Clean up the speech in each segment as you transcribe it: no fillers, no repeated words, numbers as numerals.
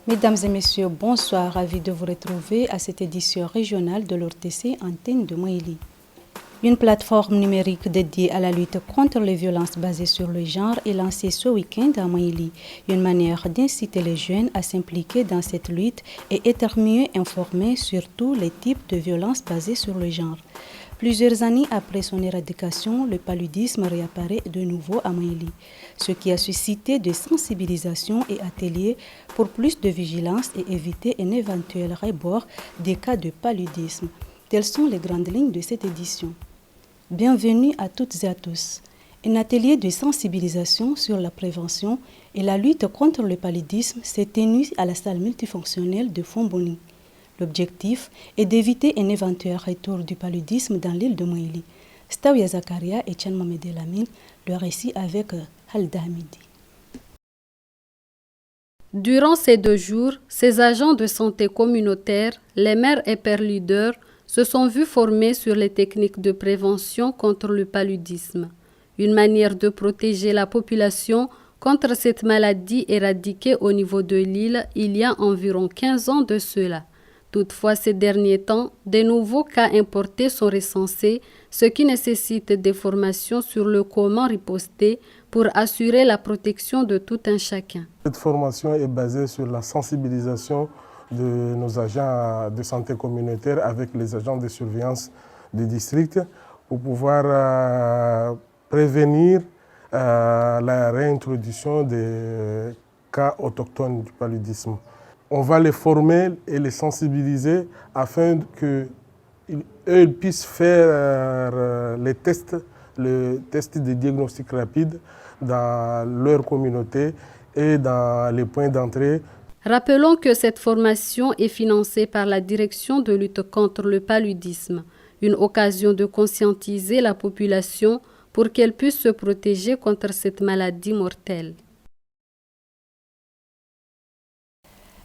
Mesdames et messieurs, bonsoir, ravi de vous retrouver à cette édition régionale de l'ORTC Antenne de Moïli. Une plateforme numérique dédiée à la lutte contre les violences basées sur le genre est lancée ce week-end à Moïli, une manière d'inciter les jeunes à s'impliquer dans cette lutte et être mieux informés sur tous les types de violences basées sur le genre. Plusieurs années après son éradication, le paludisme réapparaît de nouveau à Moïli, ce qui a suscité des sensibilisations et ateliers pour plus de vigilance et éviter un éventuel rebord des cas de paludisme. Telles sont les grandes lignes de cette édition. Bienvenue à toutes et à tous. Un atelier de sensibilisation sur la prévention et la lutte contre le paludisme s'est tenu à la salle multifonctionnelle de Fomboni. L'objectif est d'éviter un éventuel retour du paludisme dans l'île de Moïli. Staouya Zakaria et Tchan Mohamed Elamine, le récit avec Halda Hamidi. Durant ces 2 jours, ces agents de santé communautaire, les maires et pères leaders, se sont vus former sur les techniques de prévention contre le paludisme. Une manière de protéger la population contre cette maladie éradiquée au niveau de l'île il y a environ 15 ans de cela. Toutefois, ces derniers temps, de nouveaux cas importés sont recensés, ce qui nécessite des formations sur le comment riposter pour assurer la protection de tout un chacun. Cette formation est basée sur la sensibilisation de nos agents de santé communautaire avec les agents de surveillance des districts pour pouvoir prévenir la réintroduction des cas autochtones du paludisme. On va les former et les sensibiliser afin qu'eux puissent faire les tests de diagnostic rapide dans leur communauté et dans les points d'entrée. Rappelons que cette formation est financée par la Direction de lutte contre le paludisme, une occasion de conscientiser la population pour qu'elle puisse se protéger contre cette maladie mortelle.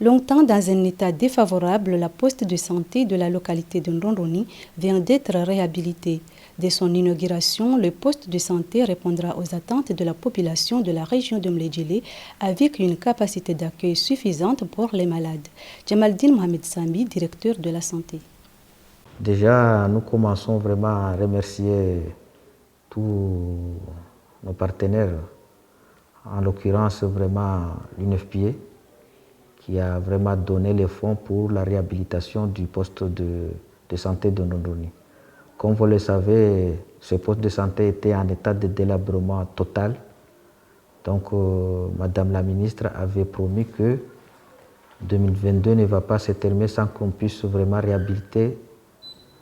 Longtemps dans un état défavorable, la poste de santé de la localité de Ndondoni vient d'être réhabilitée. Dès son inauguration, le poste de santé répondra aux attentes de la population de la région de Mledjili avec une capacité d'accueil suffisante pour les malades. Jamaldine Mohamed Sambi, directeur de la santé. Déjà, nous commençons vraiment à remercier tous nos partenaires, en l'occurrence vraiment l'UNFPA, qui a vraiment donné les fonds pour la réhabilitation du poste de santé de Ndondoni. Comme vous le savez, ce poste de santé était en état de délabrement total. Donc, Madame la ministre avait promis que 2022 ne va pas se terminer sans qu'on puisse vraiment réhabiliter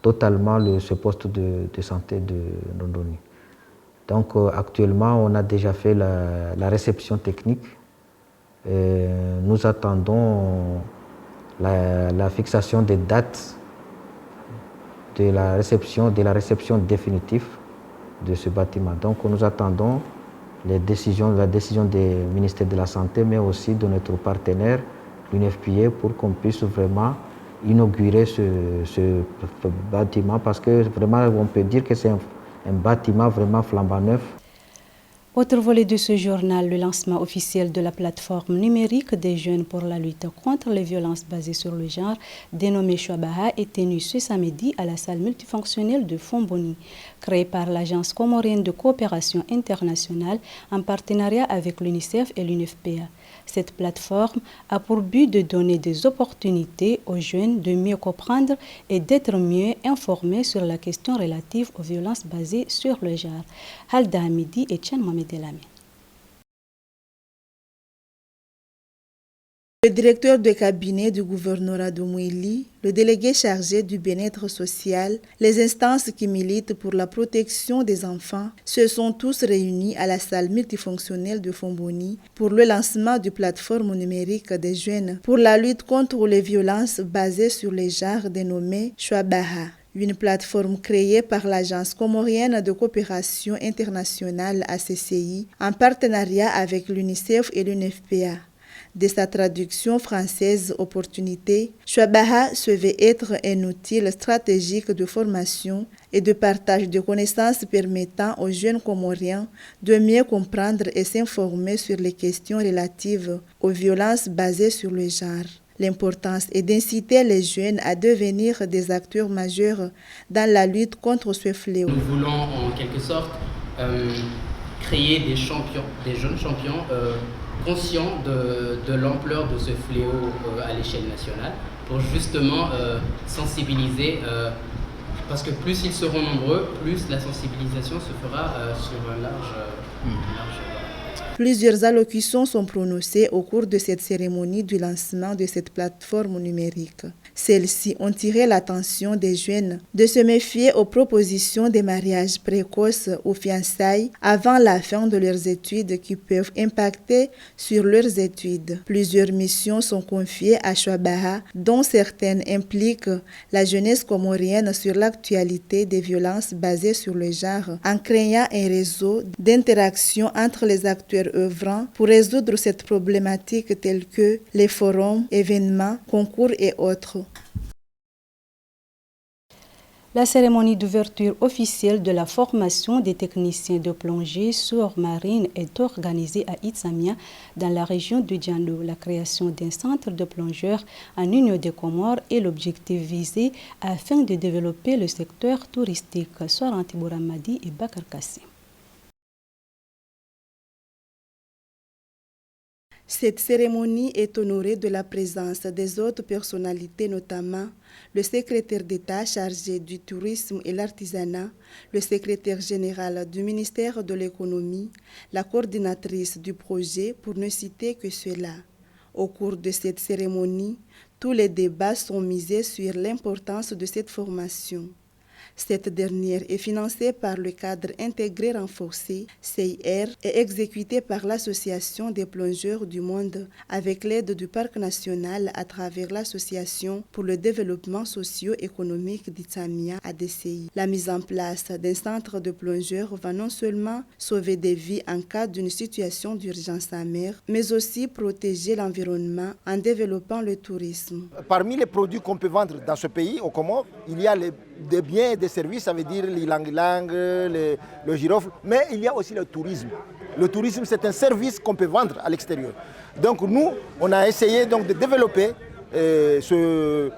totalement ce poste de santé de Ndondoni. Donc, actuellement, on a déjà fait la réception technique. Nous attendons la fixation des dates de la réception définitive de ce bâtiment. Donc nous attendons la décision du ministère de la Santé, mais aussi de notre partenaire, l'UNFPA, pour qu'on puisse vraiment inaugurer ce bâtiment, parce que vraiment on peut dire que c'est un bâtiment vraiment flambant neuf. Autre volet de ce journal, le lancement officiel de la plateforme numérique des jeunes pour la lutte contre les violences basées sur le genre, dénommée Chouabaha, est tenu ce samedi à la salle multifonctionnelle de Fomboni, créée par l'Agence comorienne de coopération internationale en partenariat avec l'UNICEF et l'UNFPA. Cette plateforme a pour but de donner des opportunités aux jeunes de mieux comprendre et d'être mieux informés sur la question relative aux violences basées sur le genre. Halda Hamidi et Tchan Mohamed Elamine. Le directeur de cabinet du gouvernorat de Moïli, le délégué chargé du bien-être social, les instances qui militent pour la protection des enfants se sont tous réunis à la salle multifonctionnelle de Fomboni pour le lancement du plateforme numérique des jeunes pour la lutte contre les violences basées sur les genres dénommée Chouabaha. Une plateforme créée par l'Agence comorienne de coopération internationale ACCI en partenariat avec l'UNICEF et l'UNFPA. De sa traduction française Opportunité, Chouabaha se veut être un outil stratégique de formation et de partage de connaissances permettant aux jeunes Comoriens de mieux comprendre et s'informer sur les questions relatives aux violences basées sur le genre. L'importance est d'inciter les jeunes à devenir des acteurs majeurs dans la lutte contre ce fléau. Nous voulons en quelque sorte créer des champions, des jeunes champions conscients de l'ampleur de ce fléau à l'échelle nationale pour justement sensibiliser, parce que plus ils seront nombreux, plus la sensibilisation se fera sur un large. Plusieurs allocutions sont prononcées au cours de cette cérémonie du lancement de cette plateforme numérique. Celles-ci ont tiré l'attention des jeunes de se méfier aux propositions des mariages précoces ou fiançailles avant la fin de leurs études qui peuvent impacter sur leurs études. Plusieurs missions sont confiées à Chouabaha, dont certaines impliquent la jeunesse comorienne sur l'actualité des violences basées sur le genre, en créant un réseau d'interaction entre les acteurs œuvrant pour résoudre cette problématique telle que les forums, événements, concours et autres. La cérémonie d'ouverture officielle de la formation des techniciens de plongée sous-marine est organisée à Itsamia, dans la région de Djando. La création d'un centre de plongeurs en Union des Comores est l'objectif visé afin de développer le secteur touristique. Soran Tibouramadi et Bakar Kassim. Cette cérémonie est honorée de la présence des autres personnalités, notamment le secrétaire d'État chargé du tourisme et l'artisanat, le secrétaire général du ministère de l'économie, la coordinatrice du projet, pour ne citer que cela. Au cours de cette cérémonie, tous les débats sont misés sur l'importance de cette formation. Cette dernière est financée par le cadre intégré renforcé, CIR, et exécutée par l'Association des plongeurs du monde avec l'aide du Parc national à travers l'Association pour le développement socio-économique d'Itsamia, ADCI. La mise en place d'un centre de plongeurs va non seulement sauver des vies en cas d'une situation d'urgence en mer, mais aussi protéger l'environnement en développant le tourisme. Parmi les produits qu'on peut vendre dans ce pays, au Comores, il y a des biens et des services, ça veut dire l'ilang-ilang, le girofle, mais il y a aussi le tourisme. Le tourisme, c'est un service qu'on peut vendre à l'extérieur. Donc nous, on a essayé donc de développer ce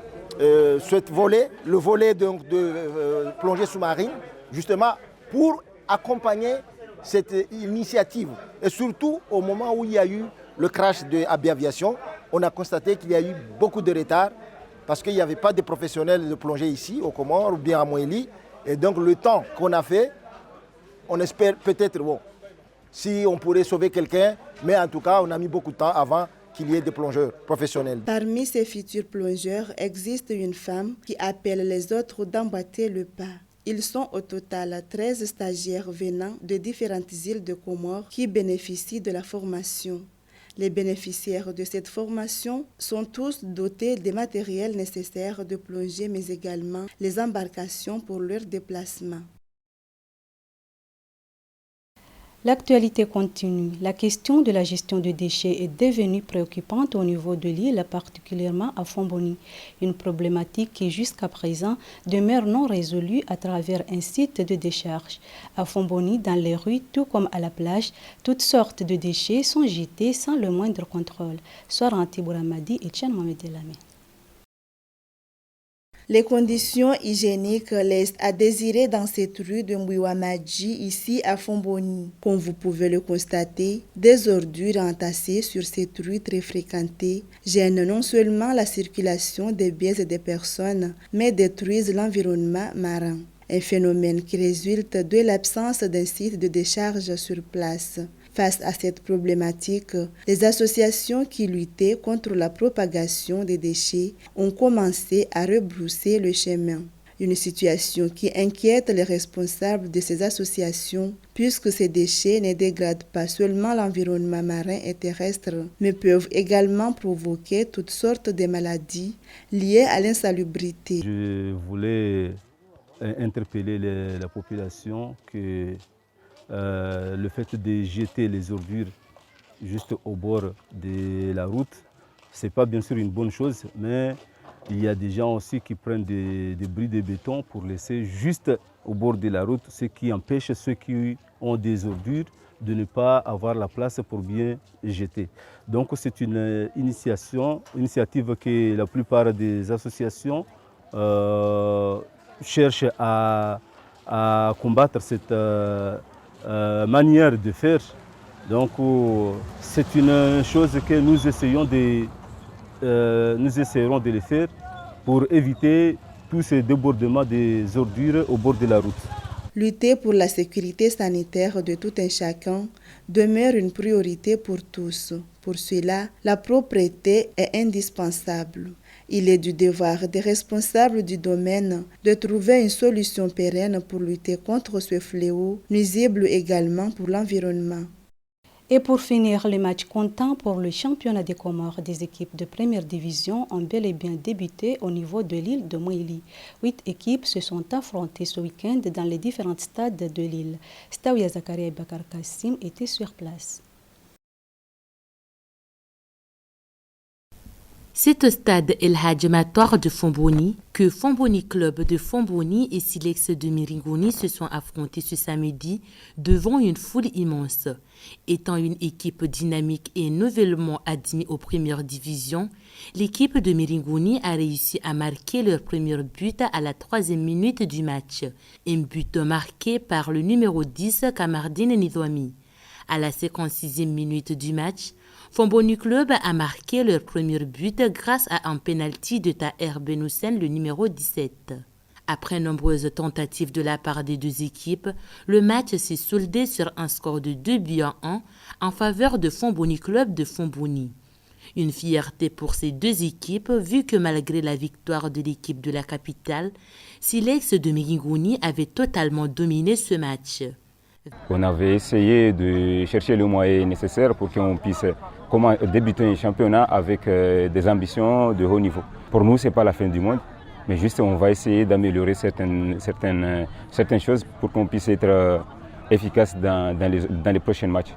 volet, le volet donc, de plongée sous-marine, justement pour accompagner cette initiative. Et surtout au moment où il y a eu le crash de AB Aviation, on a constaté qu'il y a eu beaucoup de retard parce qu'il n'y avait pas de professionnels de plongée ici, au Comores ou bien à Moélie. Et donc le temps qu'on a fait, on espère peut-être, bon, si on pourrait sauver quelqu'un, mais en tout cas, on a mis beaucoup de temps avant qu'il y ait des plongeurs professionnels. Parmi ces futurs plongeurs, existe une femme qui appelle les autres d'emboîter le pas. Ils sont au total 13 stagiaires venant de différentes îles de Comores qui bénéficient de la formation. Les bénéficiaires de cette formation sont tous dotés des matériels nécessaires de plongée, mais également les embarcations pour leur déplacement. L'actualité continue. La question de la gestion des déchets est devenue préoccupante au niveau de l'île, particulièrement à Fomboni. Une problématique qui jusqu'à présent demeure non résolue à travers un site de décharge. À Fomboni, dans les rues, tout comme à la plage, toutes sortes de déchets sont jetés sans le moindre contrôle. Soran Tibouramadi et Tchan Mohamed Elamé. Les conditions hygiéniques laissent à désirer dans cette rue de Mwiwamadji, ici à Fomboni. Comme vous pouvez le constater, des ordures entassées sur cette rue très fréquentée gênent non seulement la circulation des biens et des personnes, mais détruisent l'environnement marin. Un phénomène qui résulte de l'absence d'un site de décharge sur place. Face à cette problématique, les associations qui luttaient contre la propagation des déchets ont commencé à rebrousser le chemin. Une situation qui inquiète les responsables de ces associations, puisque ces déchets ne dégradent pas seulement l'environnement marin et terrestre, mais peuvent également provoquer toutes sortes de maladies liées à l'insalubrité. Je voulais interpeller la population que le fait de jeter les ordures juste au bord de la route. Ce n'est pas bien sûr une bonne chose, mais il y a des gens aussi qui prennent des bris de béton pour laisser juste au bord de la route, ce qui empêche ceux qui ont des ordures de ne pas avoir la place pour bien jeter. Donc c'est une initiative que la plupart des associations cherchent à combattre cette manière de faire. Donc c'est une chose que nous essayerons de le faire pour éviter tous ces débordements des ordures au bord de la route. Lutter pour la sécurité sanitaire de tout un chacun demeure une priorité pour tous. Pour cela, la propreté est indispensable. Il est du devoir des responsables du domaine de trouver une solution pérenne pour lutter contre ce fléau, nuisible également pour l'environnement. Et pour finir, les matchs comptants pour le championnat des Comores des équipes de première division ont bel et bien débuté au niveau de l'île de Moïli. 8 équipes se sont affrontées ce week-end dans les différents stades de l'île. Staouya Zakaria et Bakar Kassim étaient sur place. C'est au stade El Hadj Matoire de Fomboni que Fomboni Club de Fomboni et Silex de Miringouni se sont affrontés ce samedi devant une foule immense. Étant une équipe dynamique et nouvellement admise aux premières divisions, l'équipe de Miringouni a réussi à marquer leur premier but à la 3e minute du match. Un but marqué par le numéro 10 Kamardine Nidouami. À la 56e minute du match, Fomboni Club a marqué leur premier but grâce à un penalty de Taher Benoussen, le numéro 17. Après nombreuses tentatives de la part des deux équipes, le match s'est soldé sur un score de 2-1 en faveur de Fomboni Club de Fomboni. Une fierté pour ces deux équipes vu que malgré la victoire de l'équipe de la capitale, Silex de Miringouni avait totalement dominé ce match. On avait essayé de chercher le moyen nécessaire pour qu'on puisse débuter un championnat avec des ambitions de haut niveau. Pour nous, ce n'est pas la fin du monde, mais juste on va essayer d'améliorer certaines choses pour qu'on puisse être efficace dans les prochains matchs.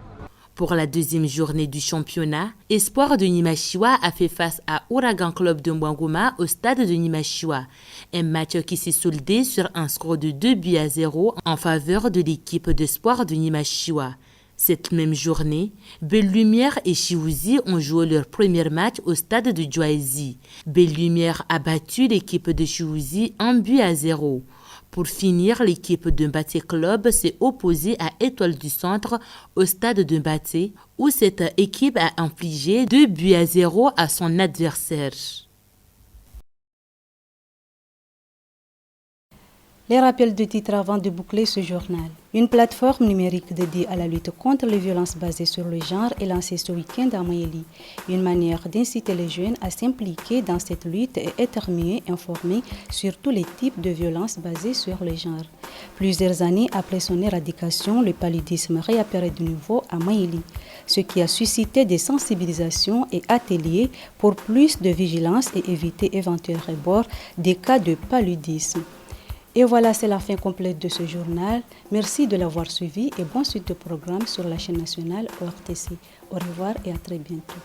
Pour la deuxième journée du championnat, Espoir de Nimashiwa a fait face à Ouragan Club de Mwangoma au stade de Nimashiwa. Un match qui s'est soldé sur un score de 2-0 en faveur de l'équipe d'Espoir de Nimashiwa. Cette même journée, Belle Lumière et Chiouzi ont joué leur premier match au stade de Djouazi. Belle Lumière a battu l'équipe de Chiouzi 1-0. Pour finir, l'équipe de Mbaté Club s'est opposée à Étoile du Centre au stade de Mbaté, où cette équipe a infligé 2-0 à son adversaire. Les rappels de titres avant de boucler ce journal. Une plateforme numérique dédiée à la lutte contre les violences basées sur le genre est lancée ce week-end à Moyeli. Une manière d'inciter les jeunes à s'impliquer dans cette lutte et être mieux informés sur tous les types de violences basées sur le genre. Plusieurs années après son éradication, le paludisme réapparaît de nouveau à Moyeli, ce qui a suscité des sensibilisations et ateliers pour plus de vigilance et éviter éventuels rebords des cas de paludisme. Et voilà, c'est la fin complète de ce journal. Merci de l'avoir suivi et bonne suite de programme sur la chaîne nationale ORTC. Au revoir et à très bientôt.